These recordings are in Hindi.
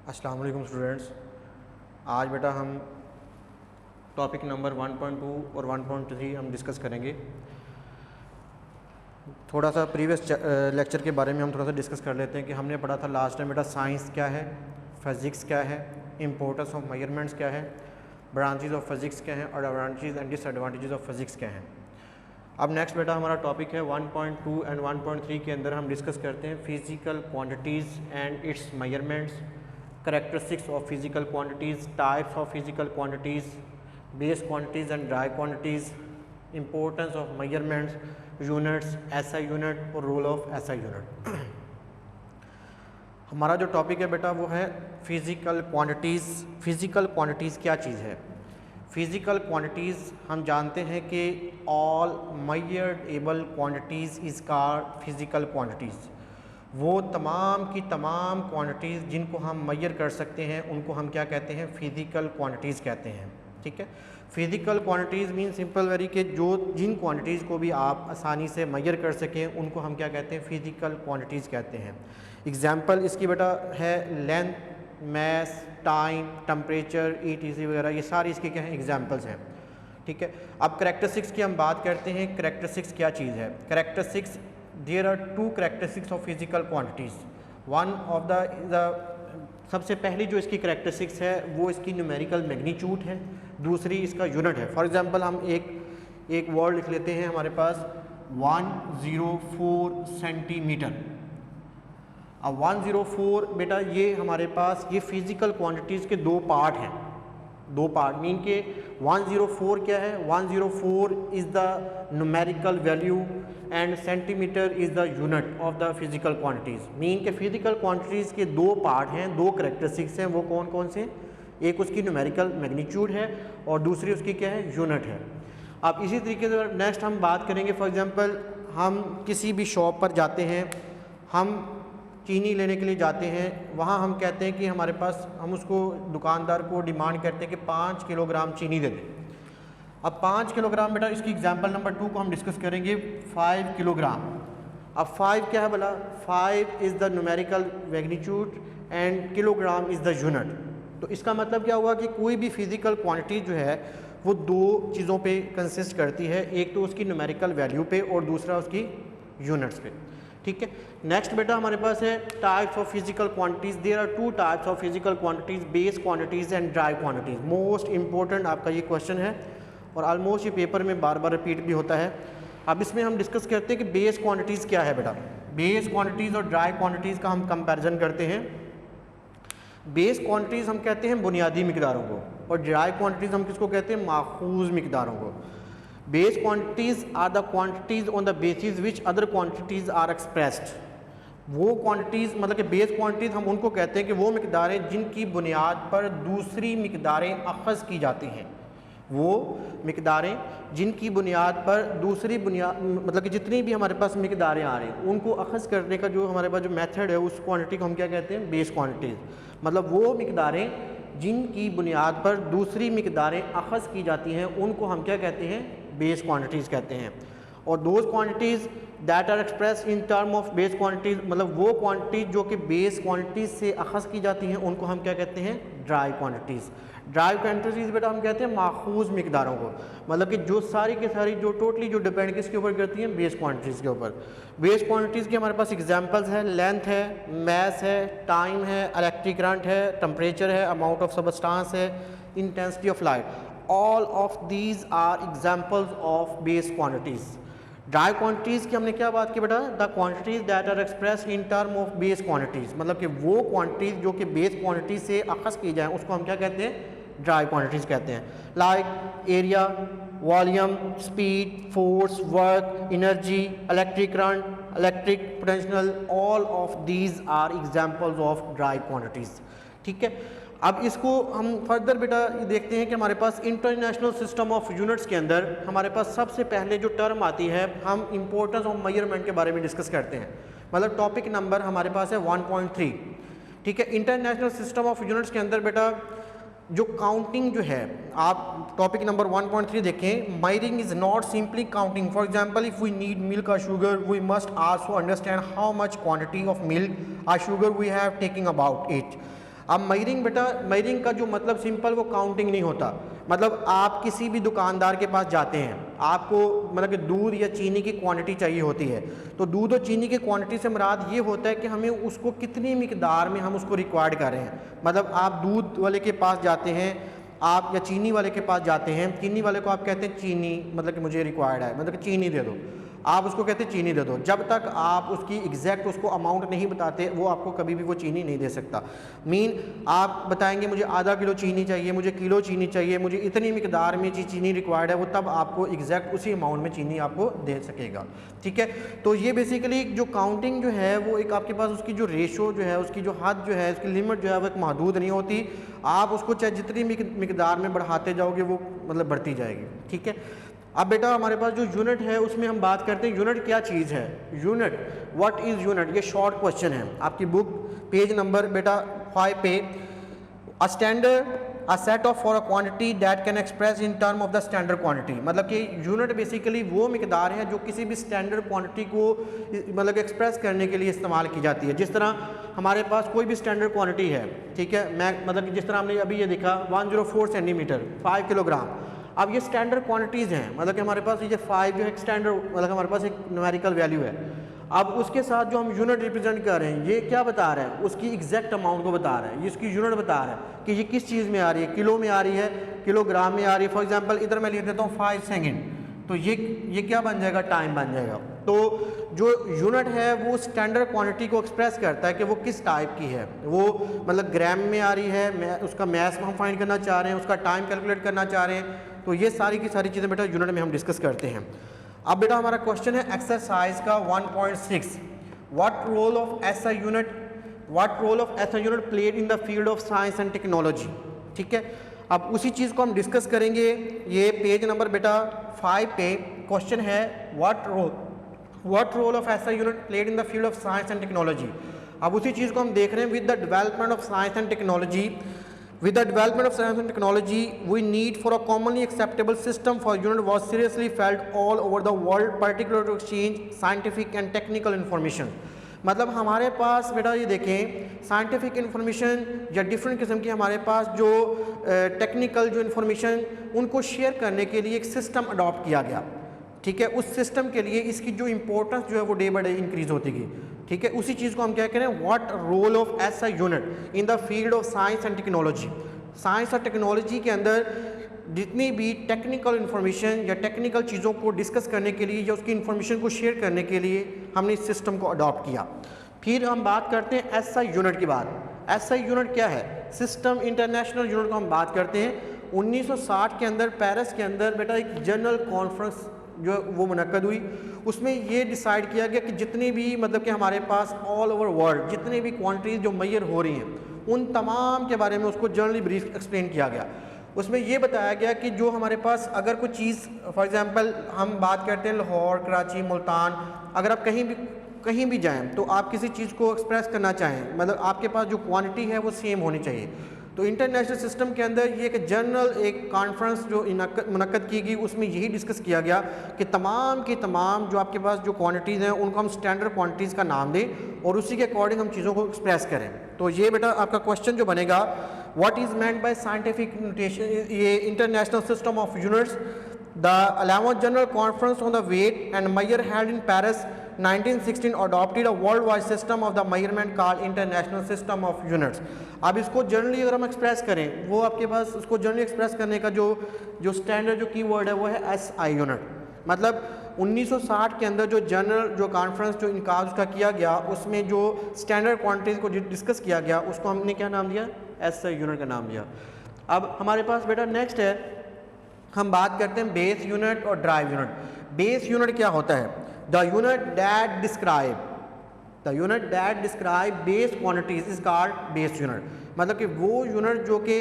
अस्सलाम वालेकुम स्टूडेंट्स। आज बेटा हम टॉपिक नंबर 1.2 और 1.3 हम डिस्कस करेंगे। थोड़ा सा प्रीवियस लेक्चर के बारे में हम थोड़ा सा डिस्कस कर लेते हैं कि हमने पढ़ा था लास्ट टाइम बेटा साइंस क्या है, फिज़िक्स क्या है, इम्पोर्टेंस ऑफ मेजरमेंट्स क्या है, ब्रांचेज ऑफ फिज़िक्स क्या हैं और advantages and disadvantages of physics क्या हैं। अब नेक्स्ट बेटा हमारा टॉपिक है 1.2 एंड 1.3 के अंदर हम डिस्कस करते हैं physical quantities and it's measurements, characteristics of physical quantities, types of physical quantities, base quantities and dry quantities, importance of measurements, units, SI unit और role of SI unit। हमारा जो टॉपिक है बेटा वो है फिज़िकल क्वांटिटीज़। फिज़िकल क्वांटिटीज़ क्या चीज़ है? फिज़िकल क्वांटिटीज़ हम जानते हैं कि all measurable quantities is called physical quantities. वो तमाम की तमाम क्वांटिटीज़ जिनको हम मेजर कर सकते हैं उनको हम क्या कहते हैं? फिज़िकल क्वांटिटीज़ कहते हैं। ठीक है, physical quantities mean simple very कि जो जिन क्वांटिटीज़ को भी आप आसानी से मेजर कर सकें उनको हम क्या कहते हैं? फिज़िकल क्वांटिटीज़ कहते हैं। एग्जांपल इसकी बेटा है लेंथ, मास, टाइम, टेम्परेचर, ETC वगैरह, ये सारी इसके क्या हैं? एग्जांपल्स हैं। ठीक है, अब करैक्टरिस्टिक्स की हम बात करते हैं। करैक्टरिस्टिक्स क्या चीज़ है? Characteristics, there are two characteristics of physical quantities. one of the सबसे पहली जो इसकी करैक्टरिस्टिक्स है वो इसकी न्यूमेरिकल मैग्नीट्यूड है, दूसरी इसका यूनिट है। फॉर एग्जांपल हम एक वर्ड लिख लेते हैं हमारे पास 104 सेंटीमीटर। अब 104 बेटा ये हमारे पास ये फिज़िकल क्वांटिटीज़ के दो पार्ट हैं। दो पार्ट मीन के 104 क्या है? 104 is the numerical value and centimetre is the unit of the physical quantities. Mean के फिज़िकल क्वांटिटीज़ के दो पार्ट हैं, दो करैक्टरिस्टिक्स हैं। वो कौन कौन से? एक उसकी न्यूमेरिकल मैग्नीट्यूड है और दूसरी उसकी क्या है? यूनिट है। अब इसी तरीके से नेक्स्ट हम बात करेंगे। फॉर एग्जांपल हम किसी भी शॉप पर जाते हैं, हम चीनी लेने के लिए जाते हैं, वहाँ हम कहते हैं कि हमारे पास, हम उसको दुकानदार को डिमांड करते हैं कि 5 किलोग्राम चीनी दे दें। अब 5 किलोग्राम बेटा इसकी एग्जांपल नंबर 2 को हम डिस्कस करेंगे 5 किलोग्राम। अब 5 क्या है बोला? 5 is the numerical magnitude and kilogram is the unit. तो इसका मतलब क्या हुआ कि कोई भी फिज़िकल क्वांटिटी जो है वो दो चीज़ों पे कंसिस्ट करती है, एक तो उसकी न्यूमेरिकल वैल्यू पे और दूसरा उसकी यूनिट्स पे। ठीक है, नेक्स्ट बेटा हमारे पास है types of physical quantities. There are two types of physical quantities, base quantities and derived quantities. Most important आपका ये क्वेश्चन है और ऑलमोस्ट ये पेपर में बार बार रिपीट भी होता है। अब इसमें हम डिस्कस करते हैं कि बेस क्वांटिटीज़ क्या है बेटा। बेस क्वांटिटीज़ और ड्राई क्वांटिटीज़ का हम कंपैरिजन करते हैं। बेस क्वांटिटीज़ हम कहते हैं बुनियादी मिकदारों को और ड्राई क्वांटिटीज़ हम किसको कहते हैं? माखूज़ मिकदारों को। Base quantities are the quantities on the basis which other quantities are expressed. वो क्वांटिटीज़ मतलब कि बेस क्वांटिटीज़ हम उनको कहते हैं कि वो मिकदारें जिनकी बुनियाद पर दूसरी मिकदारें अख़ज़ की जाती हैं। वो मिकदारें जिनकी बुनियाद पर दूसरी बुनियाद मतलब कि जितनी भी हमारे पास मिकदारें आ रही हैं उनको अख़ज़ करने का जो हमारे पास जो मेथड है उस क्वांटिटी को हम क्या कहते हैं? Base quantities. मतलब वो मिकदारें जिनकी बुनियाद पर दूसरी मिकदारें अख़ज़ की जाती हैं उनको हम क्या कहते हैं? बेस क्वांटिटीज़ कहते हैं। और those quantities that are express in term of base quantities, मतलब वो क्वांटिटीज़ जो कि बेस क्वांटिटीज़ से अख़ज़ की जाती हैं उनको हम क्या कहते हैं? Dry quantities. ड्राई क्वांटिटीज़ बेटा हम कहते हैं माखूज़ मिकदारों को, मतलब कि जो सारी की सारी जो टोटली जो डिपेंड किसके ऊपर करती हैं? बेस क्वांटिटीज़ के ऊपर। बेस क्वांटिटीज़ के हमारे पास एग्जांपल्स हैं, लेंथ है, मास है, टाइम है, इलेक्ट्रिक करंट है, टेम्परेचर है, अमाउंट ऑफ सबस्टांस है, intensity of light. All of these are examples of base quantities. Derived quantities की हमने क्या बात की बेटा? The quantities that are express in term of base quantities, मतलब कि वो क्वांटिटीज़ जो कि बेस क्वांटिटी से अख़ज़ की जाए उसको हम क्या कहते हैं? ड्राई क्वांटिटीज़ कहते हैं। Like area, volume, speed, force, work, energy, electric current, electric potential, all of these are examples of derived quantities. ठीक है, अब इसको हम फर्दर बेटा देखते हैं कि हमारे पास इंटरनेशनल सिस्टम ऑफ यूनिट्स के अंदर हमारे पास सबसे पहले जो टर्म आती है, हम इंपॉर्टेंस ऑफ मेजरमेंट के बारे में डिस्कस करते हैं। मतलब टॉपिक नंबर हमारे पास है 1.3। ठीक है, इंटरनेशनल सिस्टम ऑफ यूनिट्स के अंदर बेटा जो काउंटिंग जो है, आप टॉपिक नंबर 1.3 देखें। Measuring is not simply counting. For example if we need milk और sugar we must also understand how much quantity of milk और sugar we have taking about it. अब मेजरिंग बेटा, मेजरिंग का जो मतलब सिंपल वो काउंटिंग नहीं होता। मतलब आप किसी भी दुकानदार के पास जाते हैं, आपको मतलब कि दूध या चीनी की क्वांटिटी चाहिए होती है, तो दूध और चीनी की क्वांटिटी से मुराद ये होता है कि हमें उसको कितनी मिकदार में हम उसको रिक्वायर्ड कर रहे हैं। मतलब आप दूध वाले के पास जाते हैं आप, या चीनी वाले के पास जाते हैं, चीनी वाले को आप कहते हैं चीनी मतलब कि मुझे रिक्वायर्ड है, मतलब कि चीनी दे दो, आप उसको कहते हैं चीनी दे दो। जब तक आप उसकी एग्जैक्ट उसको अमाउंट नहीं बताते वो आपको कभी भी वो चीनी नहीं दे सकता। मीन आप बताएंगे मुझे आधा किलो चीनी चाहिए, मुझे किलो चीनी चाहिए, मुझे इतनी मिकदार में चीनी रिक्वायर्ड है, वो तब आपको एग्जैक्ट उसी अमाउंट में चीनी आपको दे सकेगा। ठीक है, तो ये बेसिकली जो काउंटिंग जो है वो एक आपके पास उसकी जो रेशो जो है, उसकी जो हद जो है, उसकी लिमिट जो है वो एक महदूद नहीं होती। आप उसको चाहे जितनी मिकदार में बढ़ाते जाओगे वो मतलब बढ़ती जाएगी। ठीक है, अब बेटा हमारे पास जो यूनिट है उसमें हम बात करते हैं यूनिट क्या चीज़ है। यूनिट, व्हाट इज़ यूनिट, ये शॉर्ट क्वेश्चन है आपकी बुक पेज नंबर बेटा 5 पे। A standard, a set of for a quantity that can express in term of the standard quantity. मतलब कि यूनिट बेसिकली वो मिकदार है जो किसी भी स्टैंडर्ड क्वांटिटी को मतलब एक्सप्रेस करने के लिए इस्तेमाल की जाती है। जिस तरह हमारे पास कोई भी स्टैंडर्ड क्वांटिटी है, ठीक है, मैं मतलब कि जिस तरह हमने अभी ये देखा 104 सेंटीमीटर 5 किलोग्राम। अब ये स्टैंडर्ड क्वांटिटीज़ हैं, मतलब कि हमारे पास ये 5 जो है स्टैंडर्ड, मतलब हमारे पास एक न्यूमेरिकल वैल्यू है। अब उसके साथ जो हम यूनिट रिप्रेजेंट कर रहे हैं ये क्या बता रहा है, उसकी एग्जैक्ट अमाउंट को बता रहा है, ये इसकी यूनिट बता रहा है कि ये किस चीज़ में आ रही है, किलो में आ रही है, किलोग्राम में आ रही है। फॉर एग्जांपल इधर मैं लिख देता हूँ 5 सेकंड, तो ये क्या बन जाएगा, टाइम बन जाएगा। तो जो यूनिट है वो स्टैंडर्ड क्वांटिटी को एक्सप्रेस करता है कि वो किस टाइप की है, वो मतलब ग्राम में आ रही है, उसका मैथ हम फाइंड करना चाह रहे हैं, उसका टाइम कैलकुलेट करना चाह रहे हैं। तो ये सारी की सारी चीज़ें बेटा यूनिट में हम डिस्कस करते हैं। अब बेटा हमारा क्वेश्चन है एक्सरसाइज का 1.6, what role of SI unit, what role of SI unit played in the field of science and technology. ठीक है, अब उसी चीज़ को हम डिस्कस करेंगे। ये पेज नंबर बेटा 5 पे क्वेश्चन है what role of SI unit played in the field of science and technology. अब उसी चीज़ को हम देख रहे हैं with the development of science and technology. With the development of science and technology, we need for a commonly acceptable system for unit was seriously felt all over the world, particularly to exchange scientific and technical information। मतलब हमारे पास बेटा ये देखें साइंटिफिक इन्फॉर्मेशन या डिफरेंट किस्म की हमारे पास जो टेक्निकल जो इन्फॉर्मेशन उनको शेयर करने के लिए एक सिस्टम अडॉप्ट किया गया। ठीक है, उस सिस्टम के लिए इसकी जो इंपॉर्टेंस जो है वो डे बाई डे इंक्रीज होती गई। ठीक है, उसी चीज़ को हम क्या करें, what role of SI unit in the field of science and technology. Science और टेक्नोलॉजी के अंदर जितनी भी टेक्निकल इन्फॉर्मेशन या टेक्निकल चीज़ों को डिस्कस करने के लिए या उसकी इन्फॉर्मेशन को शेयर करने के लिए हमने इस सिस्टम को अडॉप्ट किया। फिर हम बात करते हैं एसआई यूनिट की बात। एसआई यूनिट क्या है, सिस्टम इंटरनेशनल यूनिट को हम बात करते हैं। 1960 के अंदर पेरिस के अंदर बेटा एक जनरल कॉन्फ्रेंस जो वो मुनक्कद हुई, उसमें ये डिसाइड किया गया कि जितनी भी मतलब कि हमारे पास ऑल ओवर वर्ल्ड जितनी भी क्वांटिटीज़ जो मैयर हो रही हैं उन तमाम के बारे में उसको जनरली ब्रीफ एक्सप्लेन किया गया। उसमें ये बताया गया कि जो हमारे पास अगर कोई चीज़ फॉर एग्जांपल हम बात करते हैं लाहौर, कराची, मुल्तान, अगर आप कहीं भी जाएं तो आप किसी चीज़ को एक्सप्रेस करना चाहें मतलब आपके पास जो क्वांटिटी है वो सेम होनी चाहिए। तो इंटरनेशनल सिस्टम के अंदर ये एक जनरल एक कॉन्फ्रेंस जो मुनक्कद की गई उसमें यही डिस्कस किया गया कि तमाम की तमाम जो आपके पास जो क्वांटिटीज़ हैं उनको हम स्टैंडर्ड क्वांटिटीज़ का नाम दें और उसी के अकॉर्डिंग हम चीज़ों को एक्सप्रेस करें। तो ये बेटा आपका क्वेश्चन जो बनेगा, what is meant by scientific notation, ये international system of units, the 11th general conference on the weight and measure held in Paris 1916 adopted a worldwide system of the measurement called international system of units। अब इसको जनरली अगर हम एक्सप्रेस करें वो आपके पास उसको जनरली एक्सप्रेस करने का जो स्टैंडर्ड जो कीवर्ड है वो है एसआई यूनिट। मतलब 1960 के अंदर जो जनरल जो कॉन्फ्रेंस जो इनकाज उसका किया गया उसमें जो स्टैंडर्ड क्वांटिटीज़ को डिस्कस किया गया उसको हमने क्या नाम दिया, एसआई यूनिट का नाम दिया। अब हमारे पास बेटा नेक्स्ट है, हम बात करते हैं बेस यूनिट और ड्राइव यूनिट। बेस यूनिट क्या होता है, The unit that describe base quantities is called base unit। मतलब कि वो यूनिट जो कि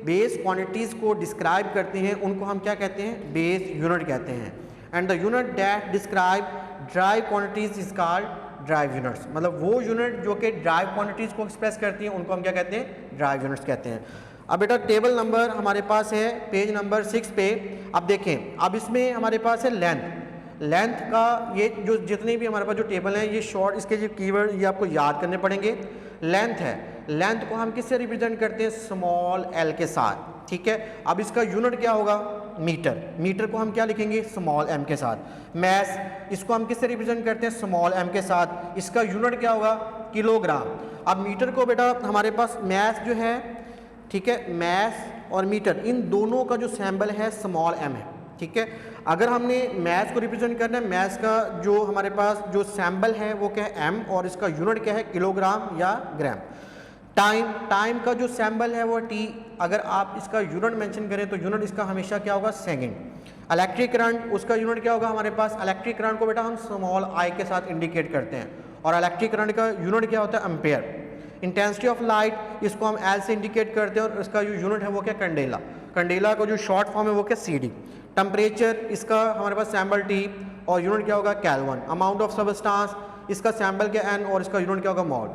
बेस क्वांटिटीज़ को डिस्क्राइब करते हैं उनको हम क्या कहते हैं, बेस यूनिट कहते हैं। And the unit that describe drive quantities is called drive units. मतलब वो यूनिट जो कि ड्राइव क्वांटिटीज़ को एक्सप्रेस करती हैं उनको हम क्या कहते हैं, ड्राइव यूनिट्स कहते हैं। अब बेटा टेबल नंबर हमारे पास है पेज नंबर 6 पे। अब देखें, अब इसमें हमारे पास है लेंथ का, ये जो जितनी भी हमारे पास जो टेबल हैं ये शॉर्ट, इसके जो कीवर्ड ये आपको याद करने पड़ेंगे। लेंथ है, लेंथ को हम किससे रिप्रेजेंट करते हैं, स्मॉल एल के साथ, ठीक है। अब इसका यूनिट क्या होगा, मीटर, मीटर को हम क्या लिखेंगे, स्मॉल एम के साथ। मैस, इसको हम किससे रिप्रेजेंट करते हैं, स्मॉल एम के साथ, इसका यूनिट क्या होगा, किलोग्राम। अब मीटर को बेटा हमारे पास मैस जो है, ठीक है, मैस और मीटर इन दोनों का जो सैम्बल है स्मॉल एम है, ठीक है। अगर हमने मैस को रिप्रेजेंट करना है, मैस का जो हमारे पास जो सैम्बल है वो क्या है, एम, और इसका यूनिट क्या है, किलोग्राम या ग्राम। टाइम, टाइम का जो सैम्बल है वो टी, अगर आप इसका यूनिट मेंशन करें तो यूनिट इसका हमेशा क्या होगा, सेकंड। इलेक्ट्रिक करंट, उसका यूनिट क्या होगा हमारे पास, इलेक्ट्रिक करंट को बेटा हम स्मॉल आई के साथ इंडिकेट करते हैं, और इलेक्ट्रिक करंट का यूनिट क्या होता है, एम्पेयर। इंटेंसिटी ऑफ लाइट, इसको हम एल से इंडिकेट करते हैं, और इसका जो यूनिट है वो क्या, कैंडेला। कैंडेला का जो शॉर्ट फॉर्म है वो क्या, सी डी। टेम्परेचर, इसका हमारे पास सैम्बल टी, और यूनिट क्या होगा, केल्विन। अमाउंट ऑफ सबस्टांस, इसका सैम्बल क्या एन, और इसका यूनिट क्या होगा, मोल।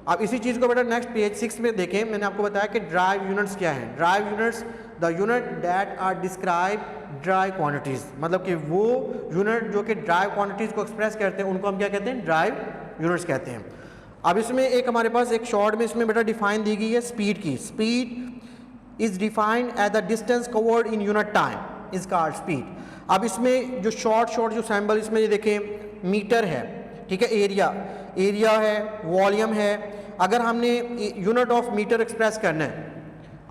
अब इसी चीज़ को बेटा नेक्स्ट पेज 6 में देखें, मैंने आपको बताया कि ड्राइव यूनिट्स क्या हैं। Derived units, the unit that are describe derived quantities, मतलब कि वो यूनिट जो कि ड्राइव क्वांटिटीज़ को एक्सप्रेस करते हैं उनको हम क्या कहते हैं, ड्राइव यूनिट्स कहते हैं। अब इसमें एक हमारे पास एक शॉर्ट में इसमें बेटा डिफाइन दी गई है स्पीड की। Speed is defined as the distance covered in unit time is called speed. अब इसमें जो शॉर्ट जो सैम्बल इसमें ये देखें, मीटर है, ठीक है, एरिया है, वॉल्यूम है। अगर हमने यूनिट ऑफ मीटर एक्सप्रेस करना है,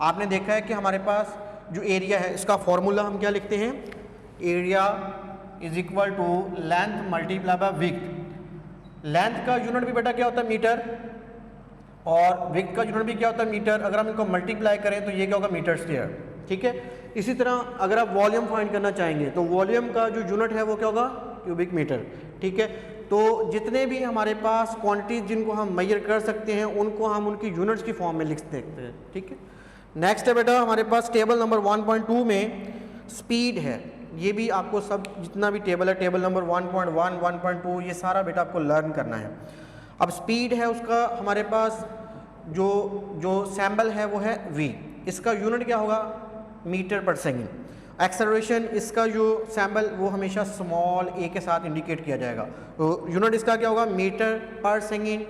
आपने देखा है कि हमारे पास जो एरिया है इसका फॉर्मूला हम क्या लिखते हैं, area is equal to length multiply by width. Length का यूनिट भी बेटा क्या होता है, मीटर, और विड्थ का यूनिट भी क्या होता है, मीटर। अगर हम इनको मल्टीप्लाई करें तो ये क्या होगा, मीटर स्क्वायर, ठीक है। इसी तरह अगर आप वॉल्यूम फाइंड करना चाहेंगे तो वॉल्यूम का जो यूनिट है वो क्या होगा, क्यूबिक मीटर, ठीक है। तो जितने भी हमारे पास क्वांटिटीज जिनको हम मेजर कर सकते हैं उनको हम उनकी यूनिट्स की फॉर्म में लिख सकते हैं, ठीक है। नेक्स्ट है बेटा हमारे पास टेबल नंबर 1.2 में स्पीड है। ये भी आपको सब जितना भी टेबल है, टेबल नंबर 1.1, 1.2, ये सारा बेटा आपको लर्न करना है। अब स्पीड है उसका हमारे पास जो सैम्बल है वो है v, इसका यूनिट क्या होगा, मीटर पर सेकेंड। एक्सेलरेशन, इसका जो सैम्बल वो हमेशा स्मॉल ए के साथ इंडिकेट किया जाएगा, तो यूनिट इसका क्या होगा, मीटर पर सेकेंड।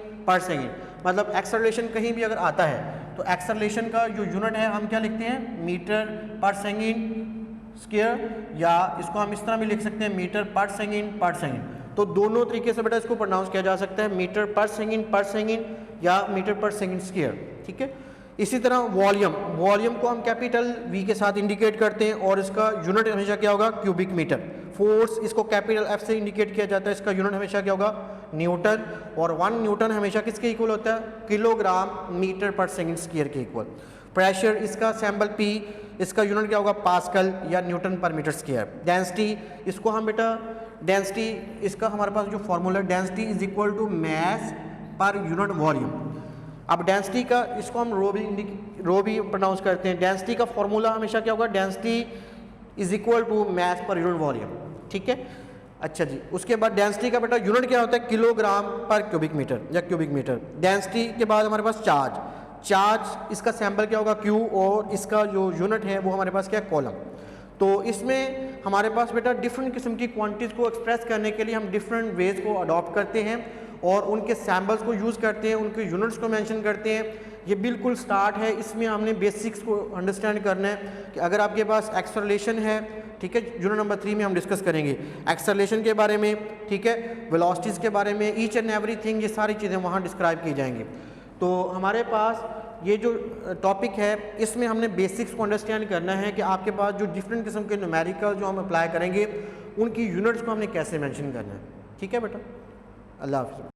मतलब एक्सेलरेशन कहीं भी अगर आता है तो एक्सेलरेशन का जो यूनिट है हम क्या लिखते हैं, मीटर पर सेकेंड स्क्वायर, या इसको हम इस तरह भी लिख सकते हैं, मीटर पर सेकेंड। तो दोनों तरीके से बेटा इसको प्रोनाउंस किया जा सकता है, मीटर पर सेकेंड या मीटर पर सेकेंड स्क्वायर, ठीक है। इसी तरह वॉल्यूम को हम कैपिटल वी के साथ इंडिकेट करते हैं, और इसका यूनिट हमेशा क्या होगा, क्यूबिक मीटर। फोर्स, इसको कैपिटल एफ से इंडिकेट किया जाता है, इसका यूनिट हमेशा क्या होगा, न्यूटन, और 1 न्यूटन हमेशा किसके इक्वल होता है, किलोग्राम मीटर पर सेकेंड स्क्वायर के इक्वल। प्रेशर, इसका सैम्बल पी, इसका यूनिट क्या होगा, पास्कल या न्यूटन पर मीटर स्क्वायर। डेंसिटी, इसको हम बेटा डेंसिटी, इसका हमारे पास जो formula density is equal to mass per unit volume. अब डेंसिटी का इसको हम रो भी प्रोनाउंस करते हैं। डेंसिटी का फॉर्मूला हमेशा क्या होगा, density is equal to mass per unit volume, ठीक है। अच्छा जी, उसके बाद डेंसिटी का बेटा यूनिट क्या होता है, किलोग्राम पर क्यूबिक मीटर या क्यूबिक मीटर। डेंसिटी के बाद हमारे पास चार्ज, इसका सैम्पल क्या होगा, क्यू, और इसका जो यूनिट है वो हमारे पास क्या है, कॉलम। तो इसमें हमारे पास बेटा डिफरेंट किस्म की क्वांटिटीज़ को एक्सप्रेस करने के लिए हम डिफरेंट वेज को अडॉप्ट करते हैं और उनके सैम्पल्स को यूज़ करते हैं, उनके यूनिट्स को मेंशन करते हैं। ये बिल्कुल स्टार्ट है, इसमें हमने बेसिक्स को अंडरस्टैंड करना है कि अगर आपके पास एक्सेलरेशन है, ठीक है, यूनिट नंबर 3 में हम डिस्कस करेंगे एक्सेलरेशन के बारे में, ठीक है, वेलोसिटीज़ के बारे में, ईच एंड एवरीथिंग, ये सारी चीज़ें वहाँ डिस्क्राइब की जाएंगी। तो हमारे पास ये जो टॉपिक है इसमें हमने बेसिक्स को अंडरस्टैंड करना है कि आपके पास जो डिफरेंट किस्म के न्यूमेरिकल जो हम अप्लाई करेंगे उनकी यूनिट्स को हमने कैसे मेंशन करना है, ठीक है बेटा। अल्लाह हाफ़िज़।